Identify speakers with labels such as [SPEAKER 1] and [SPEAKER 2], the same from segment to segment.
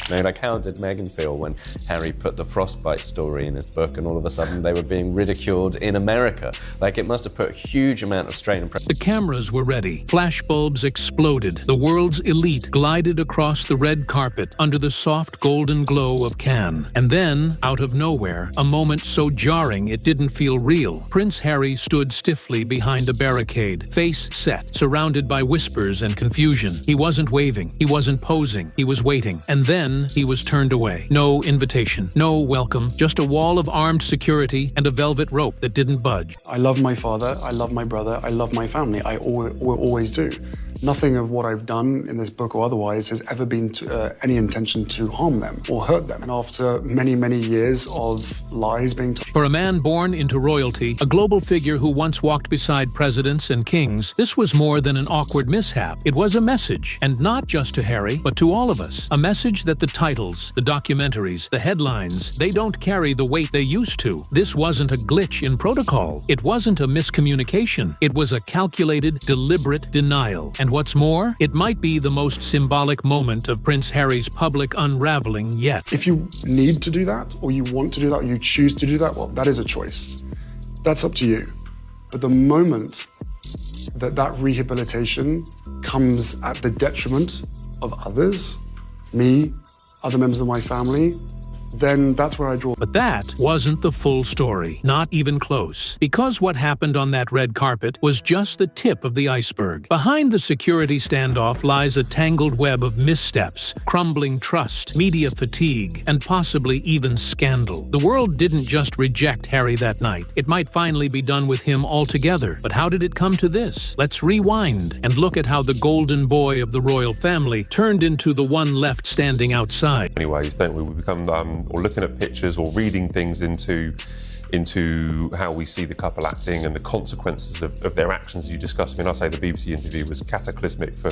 [SPEAKER 1] You know, like, how did Meghan feel when Harry put the frostbite story in his book and all of a sudden they were being ridiculed in America? Like, it must have put a huge amount of strain and pressure.
[SPEAKER 2] The cameras were ready. Flashbulbs exploded. The world's elite glided across the red carpet under the soft golden glow of Cannes. And then, out of nowhere, a moment so jarring it didn't feel real. Prince Harry stood stiffly behind a barricade, face set, surrounded by whispers and confusion. He wasn't waving. He wasn't posing. He was waiting. And then he was turned away. No invitation. No welcome. Just a wall of armed security and a velvet rope that didn't budge.
[SPEAKER 3] I love my father. I love my brother. I love my family. I always do. Nothing of what I've done in this book or otherwise has ever been to, any intention to harm them or hurt them. And after many, many years of lies being told.
[SPEAKER 2] For a man born into royalty, a global figure who once walked beside presidents and kings, this was more than an awkward mishap. It was a message, and not just to Harry, but to all of us. A message that the titles, the documentaries, the headlines, they don't carry the weight they used to. This wasn't a glitch in protocol. It wasn't a miscommunication. It was a calculated, deliberate denial. And what's more, it might be the most symbolic moment of Prince Harry's public unraveling yet.
[SPEAKER 3] If you need to do that, or you want to do that, or you choose to do that, well, that is a choice. That's up to you. But the moment that rehabilitation comes at the detriment of others, me, other members of my family, then that's where I draw.
[SPEAKER 2] But that wasn't the full story, not even close. Because what happened on that red carpet was just the tip of the iceberg. Behind the security standoff lies a tangled web of missteps, crumbling trust, media fatigue, and possibly even scandal. The world didn't just reject Harry that night. It might finally be done with him altogether. But how did it come to this? Let's rewind and look at how the golden boy of the royal family turned into the one left standing outside.
[SPEAKER 4] Anyways, don't we? We become or looking at pictures or reading things into how we see the couple acting and the consequences of their actions. You discussed. I mean, I say the BBC interview was cataclysmic for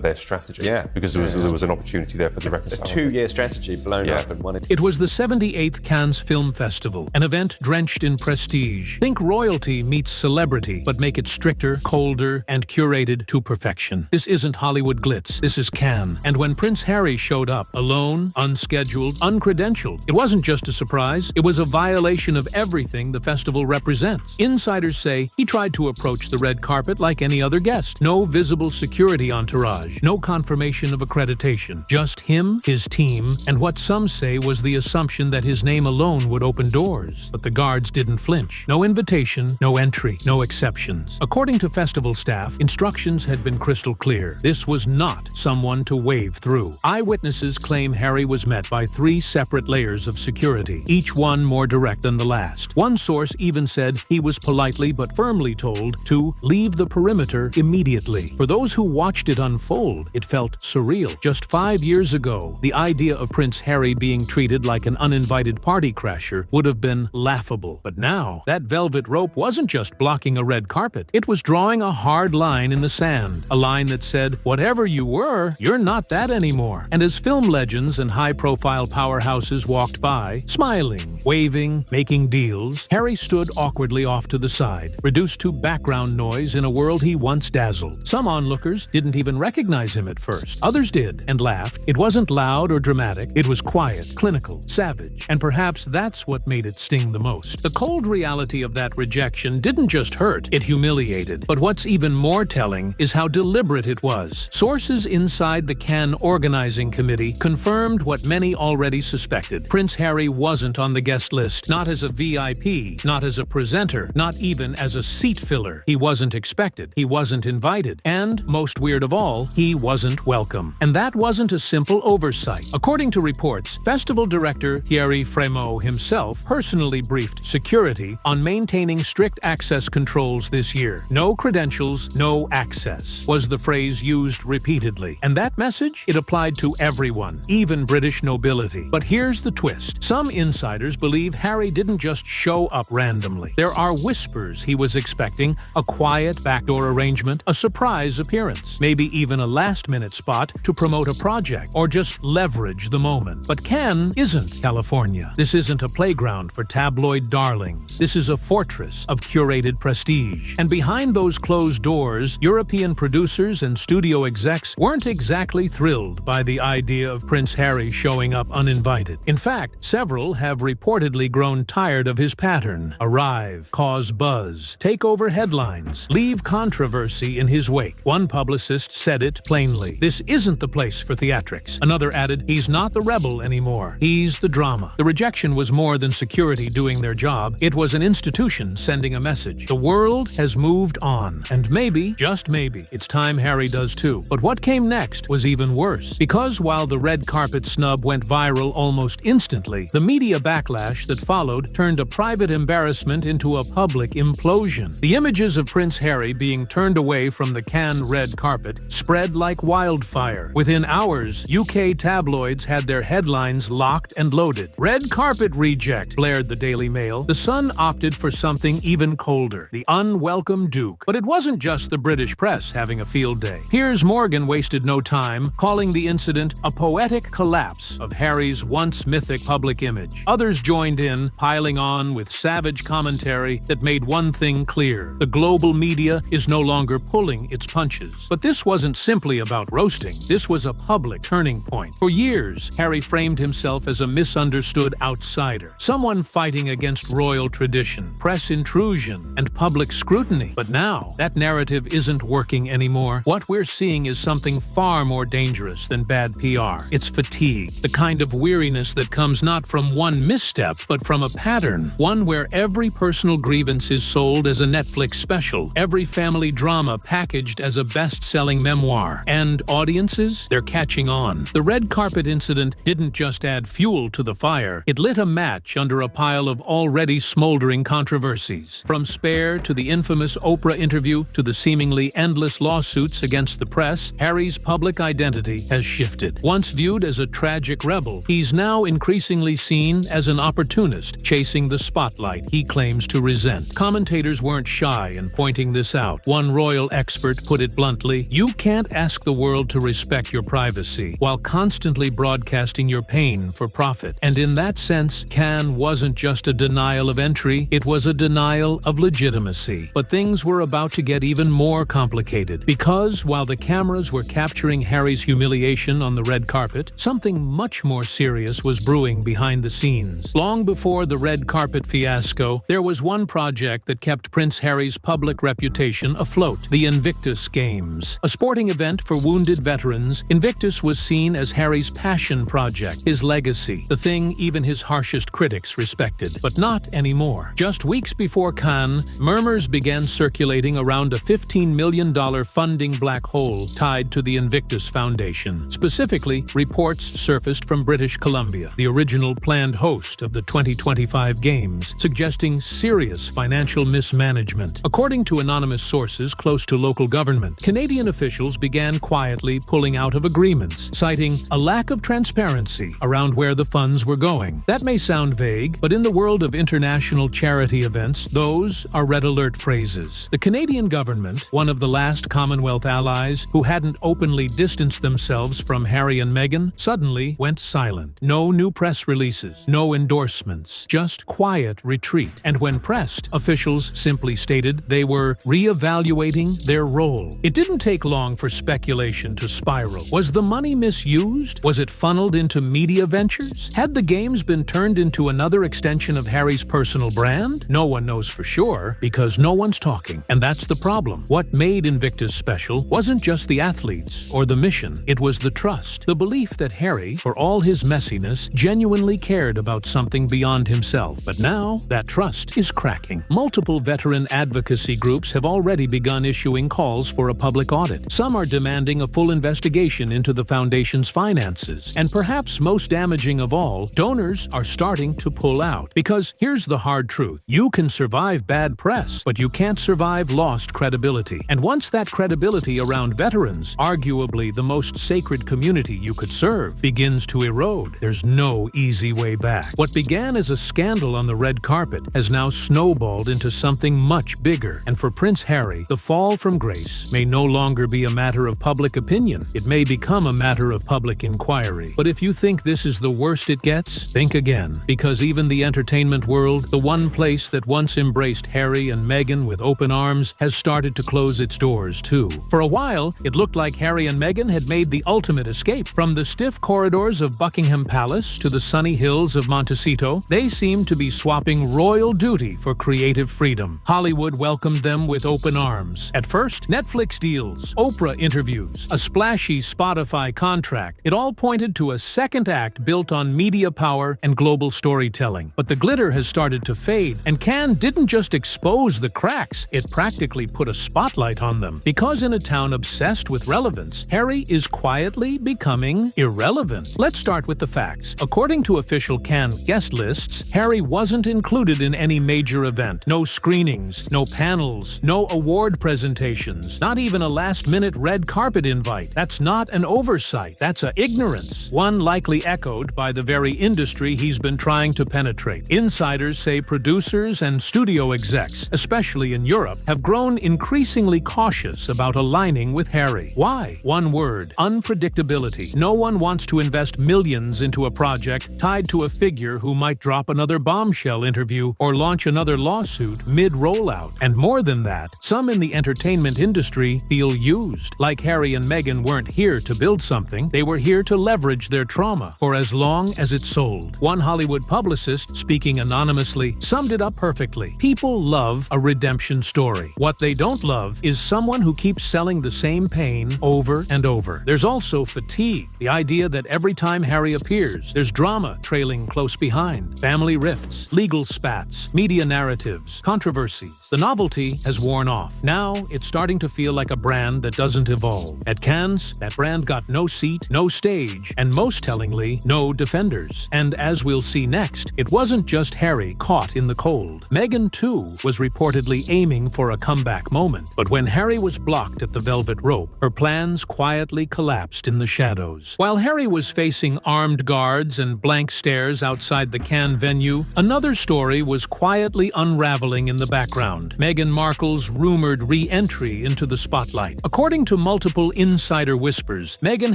[SPEAKER 4] their strategy.
[SPEAKER 1] Yeah.
[SPEAKER 4] Because there was an opportunity there for the reconcile.
[SPEAKER 1] A 2-year strategy blown up in one.
[SPEAKER 2] It was the 78th Cannes Film Festival, an event drenched in prestige. Think royalty meets celebrity, but make it stricter, colder, and curated to perfection. This isn't Hollywood glitz. This is Cannes. And when Prince Harry showed up, alone, unscheduled, uncredentialed, it wasn't just a surprise. It was a violation of everything the festival represents. Insiders say he tried to approach the red carpet like any other guest. No visible security entourage, no confirmation of accreditation. Just him, his team, and what some say was the assumption that his name alone would open doors. But the guards didn't flinch. No invitation, no entry, no exceptions. According to festival staff, instructions had been crystal clear. This was not someone to wave through. Eyewitnesses claim Harry was met by 3 separate layers of security, each one more direct than the last. One source even said he was politely but firmly told to leave the perimeter immediately. For those who watched it unfold, it felt surreal. Just 5 years ago, the idea of Prince Harry being treated like an uninvited party crasher would have been laughable. But now, that velvet rope wasn't just blocking a red carpet. It was drawing a hard line in the sand. A line that said, whatever you were, you're not that anymore. And as film legends and high-profile powerhouses walked by, smiling, waving, making deals, Harry stood awkwardly off to the side, reduced to background noise in a world he once dazzled. Some onlookers didn't even recognize him at first. Others did, and laughed. It wasn't loud or dramatic. It was quiet, clinical, savage, and perhaps that's what made it sting the most. The cold reality of that rejection didn't just hurt, it humiliated. But what's even more telling is how deliberate it was. Sources inside the Cannes organizing committee confirmed what many already suspected. Prince Harry wasn't on the guest list, not as a VIP, not as a presenter, not even as a seat filler. He wasn't expected, he wasn't invited, and, most weird of all, he wasn't welcome. And that wasn't a simple oversight. According to reports, festival director Thierry Frémaux himself personally briefed security on maintaining strict access controls this year. No credentials, no access, was the phrase used repeatedly. And that message? It applied to everyone, even British nobility. But here's the twist. Some insiders believe Harry Harry didn't just show up randomly. There are whispers he was expecting a quiet backdoor arrangement, a surprise appearance, maybe even a last-minute spot to promote a project or just leverage the moment. But Cannes isn't California. This isn't a playground for tabloid darlings. This is a fortress of curated prestige. And behind those closed doors, European producers and studio execs weren't exactly thrilled by the idea of Prince Harry showing up uninvited. In fact, several have reportedly grown tired of his pattern: arrive, cause buzz, take over headlines, leave controversy in his wake. One publicist said it plainly: "This isn't the place for theatrics." Another added, "He's not the rebel anymore. He's the drama." The rejection was more than security doing their job. It was an institution sending a message. The world has moved on, and maybe, just maybe, it's time Harry does too. But what came next was even worse. Because while the red carpet snub went viral almost instantly, the media backlash that followed turned a private embarrassment into a public implosion. The images of Prince Harry being turned away from the Cannes red carpet spread like wildfire. Within hours, UK tabloids had their headlines locked and loaded. "Red carpet reject," blared the Daily Mail. The Sun opted for something even colder: the unwelcome Duke. But it wasn't just the British press having a field day. Piers Morgan wasted no time calling the incident a poetic collapse of Harry's once mythic public image. Others joined in, piling on with savage commentary that made one thing clear: the global media is no longer pulling its punches. But this wasn't simply about roasting. This was a public turning point. For years, Harry framed himself as a misunderstood outsider, someone fighting against royal tradition, press intrusion, and public scrutiny. But now, that narrative isn't working anymore. What we're seeing is something far more dangerous than bad PR. It's fatigue, the kind of weariness that comes not from one misstep, but from a pattern, one where every personal grievance is sold as a Netflix special, every family drama packaged as a best-selling memoir. And audiences, they're catching on. The red carpet incident didn't just add fuel to the fire, it lit a match under a pile of already smoldering controversies. From Spare to the infamous Oprah interview to the seemingly endless lawsuits against the press, Harry's public identity has shifted. Once viewed as a tragic rebel, he's now increasingly seen as an opportunist, chasing the spotlight he claims to resent. Commentators weren't shy in pointing this out. One royal expert put it bluntly: "You can't ask the world to respect your privacy while constantly broadcasting your pain for profit." And in that sense, Cannes wasn't just a denial of entry, it was a denial of legitimacy. But things were about to get even more complicated, because while the cameras were capturing Harry's humiliation on the red carpet, something much more serious was brewing behind the scenes. Long before the red carpet fiasco, there was one project that kept Prince Harry's public reputation afloat: the Invictus Games. A sporting event for wounded veterans, Invictus was seen as Harry's passion project, his legacy, the thing even his harshest critics respected. But not anymore. Just weeks before Cannes, murmurs began circulating around a $15 million funding black hole tied to the Invictus Foundation. Specifically, reports surfaced from British Columbia, the original planned host of the 2025 Games, suggesting serious financial mismanagement. According to anonymous sources close to local government, Canadian officials began quietly pulling out of agreements, citing a lack of transparency around where the funds were going. That may sound vague, but in the world of international charity events, those are red alert phrases. The Canadian government, one of the last Commonwealth allies who hadn't openly distanced themselves from Harry and Meghan, suddenly went silent. No new press releases, no endorsements, just quiet retreat. And when pressed, officials simply stated they were re-evaluating their role. It didn't take long for speculation to spiral. Was the money misused? Was it funneled into media ventures? Had the Games been turned into another extension of Harry's personal brand? No one knows for sure, because no one's talking. And that's the problem. What made Invictus special wasn't just the athletes or the mission, it was the trust. The belief that Harry, for all his messiness, genuinely cared about something beyond himself. But now, that trust is cracking. Multiple veteran advocacy groups have already begun issuing calls for a public audit. Some are demanding a full investigation into the foundation's finances. And perhaps most damaging of all, donors are starting to pull out. Because here's the hard truth: you can survive bad press, but you can't survive lost credibility. And once that credibility around veterans, arguably the most sacred community you could serve, begins to erode, there's no easy way back. What began as a scandal on the red carpet has now snowballed into something much bigger. And for Prince Harry, the fall from grace may no longer be a matter of public opinion. It may become a matter of public inquiry. But if you think this is the worst it gets, think again. Because even the entertainment world, the one place that once embraced Harry and Meghan with open arms, has started to close its doors too. For a while, it looked like Harry and Meghan had made the ultimate escape. From the stiff corridors of Buckingham Palace to the sunny hills of Montecito, they seemed to be swapping royal duty for creative freedom. Hollywood welcomed them with open arms. At first, Netflix deals, Oprah interviews, a splashy Spotify contract. It all pointed to a second act built on media power and global storytelling. But the glitter has started to fade, and Cannes didn't just expose the cracks, it practically put a spotlight on them. Because in a town obsessed with relevance, Harry is quietly becoming irrelevant. Let's start with the facts. According to official Cannes guest lists, Harry wasn't included in any major event. No screenings, no panels, no award presentations, not even a last-minute red carpet invite. That's not an oversight, that's an ignorance. One likely echoed by the very industry he's been trying to penetrate. Insiders say producers and studio execs, especially in Europe, have grown increasingly cautious about aligning with Harry. Why? One word: unpredictability. No one wants to invest millions into a project tied to a figure who might drop another bombshell interview or launch another lawsuit mid-rollout. And more than that, some in the entertainment industry feel used. Like Harry and Meghan weren't here to build something, they were here to leverage their trauma for as long as it sold. One Hollywood publicist, speaking anonymously, summed it up perfectly. People love a redemption story. What they don't love is someone who keeps selling the same pain over and over. There's also fatigue, the idea that every time Harry appears, there's drama trailing close behind. Family rifts, legal spats, media narratives, controversies. The novelty has worn off. Now, it's starting to feel like a brand that doesn't evolve. At Cannes, that brand got no seat, no stage, and most tellingly, no defenders. And as we'll see next, it wasn't just Harry caught in the cold. Meghan, too, was reportedly aiming for a comeback moment. But when Harry was blocked at the velvet rope, her plans quietly collapsed in the shadows. While Harry was facing armed guards and blank stares outside the Cannes venue, another story was quietly unraveling in the background: Meghan Markle's rumored re-entry into the spotlight. According to multiple insider whispers, Meghan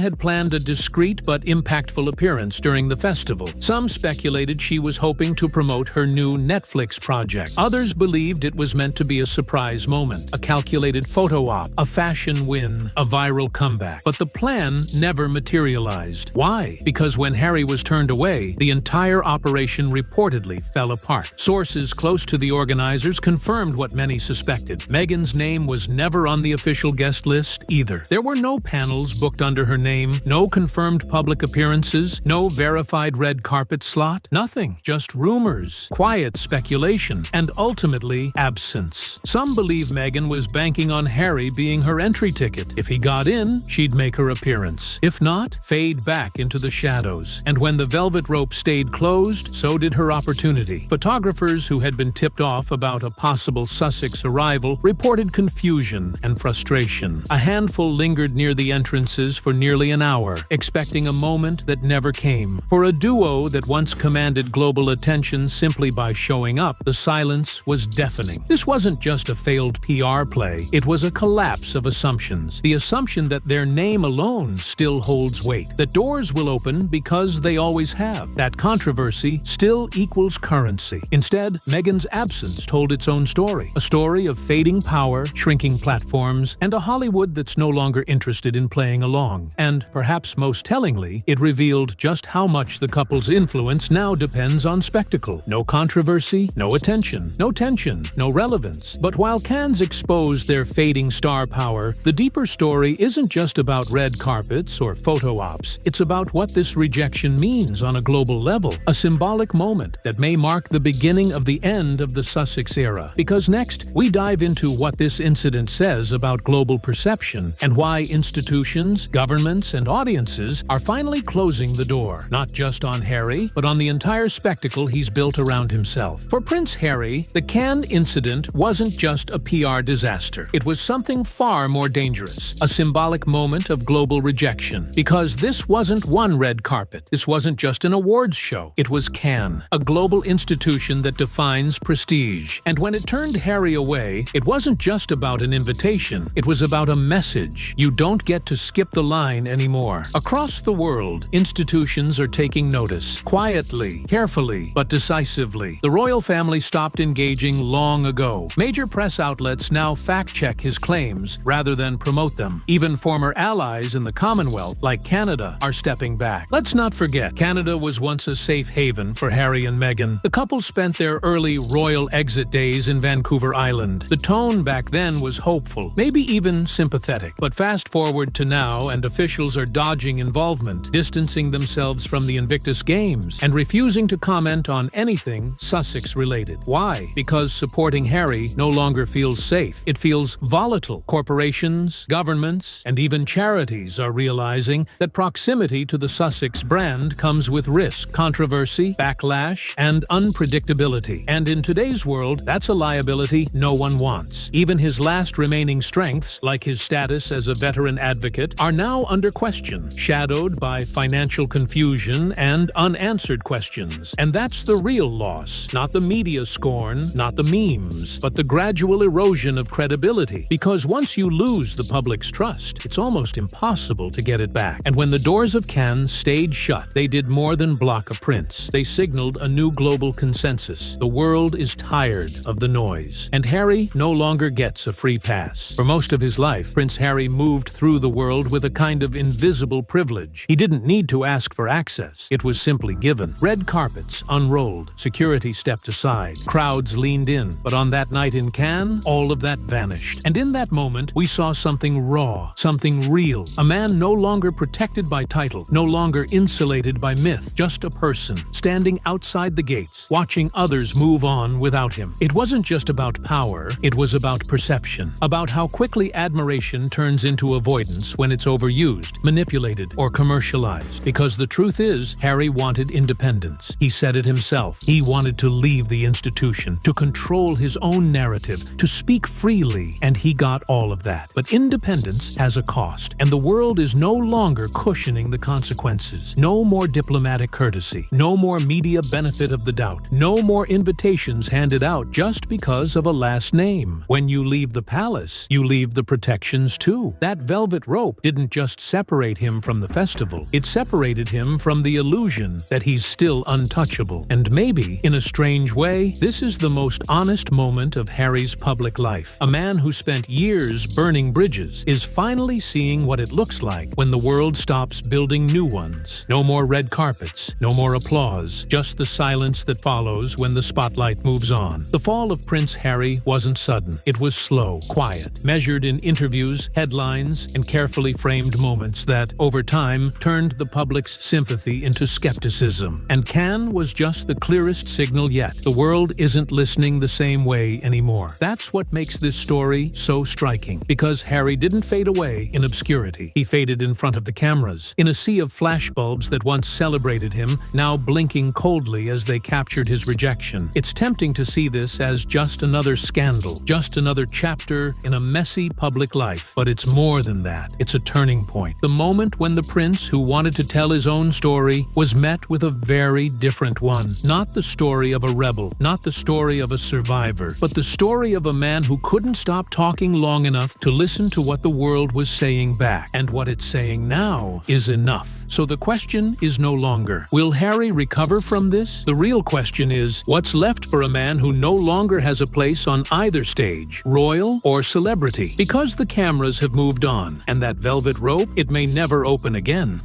[SPEAKER 2] had planned a discreet but impactful appearance during the festival. Some speculated she was hoping to promote her new Netflix project. Others believed it was meant to be a surprise moment, a calculated photo op, a fashion win, a viral comeback. But the plan never materialized. Why? Because when Harry was turned away, the entire operation reportedly fell apart. Sources close to the organizers confirmed what many suspected. Meghan's name was never on the official guest list either. There were no panels booked under her name, no confirmed public appearances, no verified red carpet slot, nothing. Just rumors, quiet speculation, and ultimately absence. Some believe Meghan was banking on Harry being her entry ticket. If he got in, she'd make her appearance. If not, fade back into the shadows. And when the velvet rope stayed closed, so did her opportunity. Photographers who had been tipped off about a possible Sussex arrival reported confusion and frustration. A handful lingered near the entrances for nearly an hour, expecting a moment that never came. For a duo that once commanded global attention simply by showing up, the silence was deafening. This wasn't just a failed PR play, it was a collapse of assumptions. The assumption that their name alone still holds weight, that doors will open because they always have, that controversy still equals currency. Instead, Meghan's absence told its own story, a story of fading power, shrinking platforms, and a Hollywood that's no longer interested in playing along. And, perhaps most tellingly, it revealed just how much the couple's influence now depends on spectacle. No controversy, no attention, no tension, no relevance. But while Cannes exposed their fading star power, the deeper story isn't just about red carpets or photo ops. It's about what this rejection means on a global level, a symbolic moment that may mark the beginning of the end of the Sussex era. Because next, we dive into what this incident says about global perception and why institutions, governments, and audiences are finally closing the door, not just on Harry, but on the entire spectacle he's built around himself. For Prince Harry, the Cannes incident wasn't just a PR disaster. It was something far more dangerous, a symbolic moment of global rejection. Because this wasn't one red carpet. This wasn't just an awards show. It was Cannes. BREAKSDOWN, a global institution that defines prestige. And when it turned Harry away, it wasn't just about an invitation, it was about a message. You don't get to skip the line anymore. Across the world, institutions are taking notice, quietly, carefully, but decisively. The royal family stopped engaging long ago. Major press outlets now fact-check his claims rather than promote them. Even former allies in the Commonwealth, like Canada, are stepping back. Let's not forget, Canada was once a safe haven for Harry and Meghan. The couple spent their early royal exit days in Vancouver Island. The tone back then was hopeful, maybe even sympathetic. But fast forward to now, and officials are dodging involvement, distancing themselves from the Invictus Games, and refusing to comment on anything Sussex-related. Why? Because supporting Harry no longer feels safe. It feels volatile. Corporations, governments, and even charities are realizing that proximity to the Sussex brand comes with risk, controversy, backlash, and unpredictability. And in today's world, that's a liability no one wants. Even his last remaining strengths, like his status as a veteran advocate, are now under question, shadowed by financial confusion and unanswered questions. And that's the real loss, not the media scorn, not the memes, but the gradual erosion of credibility. Because once you lose the public's trust, it's almost impossible to get it back. And when the doors of Cannes stayed shut, they did more than block a prince. They signaled a new global consensus. The world is tired of the noise. And Harry no longer gets a free pass. For most of his life, Prince Harry moved through the world with a kind of invisible privilege. He didn't need to ask for access. It was simply given. Red carpets unrolled. Security stepped aside. Crowds leaned in. But on that night in Cannes, all of that vanished. And in that moment, we saw something raw, something real. A man no longer protected by title, no longer insulated by myth, just a person, standing outside the gates, watching others move on without him. It wasn't just about power, it was about perception, about how quickly admiration turns into avoidance when it's overused, manipulated, or commercialized. Because the truth is, Harry wanted independence. He said it himself. He wanted to leave the institution, to control his own narrative, to speak freely, and he got all of that. But independence has a cost, and the world is no longer cushioning the consequences. No more diplomatic courtesy, no more media benefit of the doubt, no more invitations handed out just because of a last name. When you leave the palace, you leave the protections too. That velvet rope didn't just separate him from the festival, it separated him from the illusion that he's still untouchable. And maybe, in a strange way, this is the most honest moment of Harry's public life. A man who spent years burning bridges is finally seeing what it looks like when the world stops building new ones. No more red carpets, no more applause, just the silence that follows when the spotlight moves on. The fall of Prince Harry wasn't sudden. It was slow, quiet, measured in interviews, headlines, and carefully framed moments that, over time, turned the public's sympathy into skepticism. And Cannes was just the clearest signal yet. The world isn't listening the same way anymore. That's what makes this story so striking. Because Harry didn't fade away in obscurity. He faded in front of the cameras, in a sea of flashbulbs that once celebrated him, now blinking coldly as they captured his rejection. It's tempting to see this as just another scandal, just another chapter in a messy public life. But it's more than that. It's a turning point. The moment when the prince who wanted to tell his own story was met with a very different one. Not the story of a rebel, not the story of a survivor, but the story of a man who couldn't stop talking long enough to listen to what the world was saying back. And what it's saying now is enough. So the question is no longer, will Harry recover from this? The real question is, what's left for a man who no longer has a place on either stage, royal or celebrity? Because the cameras have moved on, and that velvet rope, it may never open again.